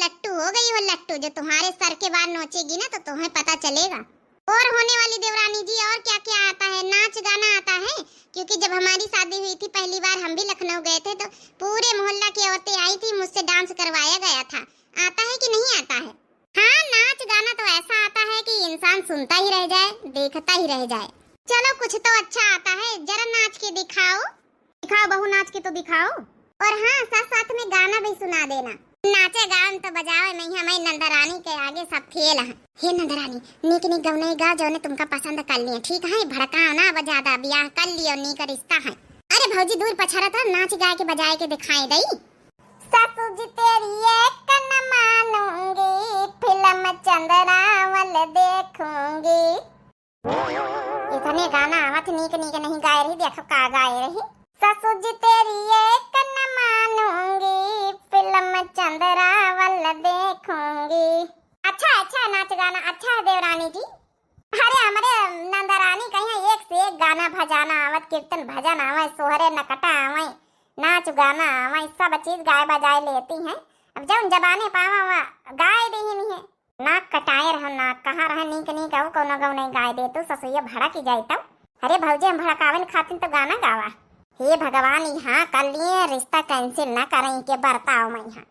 लट्टू हो गई हो लट्टू, जो तुम्हारे सर के बाद नोचेगी ना तो तुम्हें पता चलेगा। और होने वाली देवरानी जी, और क्या क्या आता है? नाच गाना आता है? क्योंकि जब हमारी शादी हुई थी पहली बार, हम भी लखनऊ गए थे, तो पूरे मोहल्ला की औरतें आई थी, मुझसे डांस करवाया गया था। आता है कि नहीं आता है? हाँ, नाच गाना तो ऐसा आता है कि इंसान सुनता ही रह जाए, देखता ही रह जाए। चलो कुछ तो अच्छा आता है, जरा नाच के दिखाओ। दिखाओ बहू, नाच के तो दिखाओ। और हाँ, साथ साथ में गाना भी सुना देना। नाचे गान तो बजाओ नहीं, हमारी नंदरानी के आगे सब फेल है। हे नंदरानी, नीक नीक गवने गा जो ने तुमका पसंद कर लिए, ठीक है? भड़काओ ना बजादा, ब्याह कर लियो, नी का रिश्ता है। अरे भौजी दूर पछड़ा था, नाच गा के बजाए के दिखाई दई। ससुर जी तेरी एक न मानूंगी, फिल्म चंद्रावल देखूंगी। इतने गाना आवत नीक नीक नहीं गाए रही, देखो का गाए रही। ससुर जी तेरी एक न मानूंगी, फिल्म चंद्रावल देखूंगी। अच्छा अच्छा नाच गाना अच्छा है देवरानी जी। अरे हमारे नंदरानी कहीं एक से एक गाना भजाना आवत, कीर्तन भजन आवे, सोहरे नकटा आवे, नाच गाना आवे, सब चीज गाय बजाए लेती हैं। अब जब जबाने पावा गाय दे ही नहीं है। नाक कटाए रहो, नाक कहाँ रहा, नीक नीक आओ कोनो गौ नहीं गाय दे, तू ससुइया भड़ा की जाए तब। अरे भौजी, हम भड़कावे खातिर तो गाना गावा। हे भगवान, यहाँ कर लिए रिश्ता कैंसिल ना करें के बरताओ मैं यहाँ।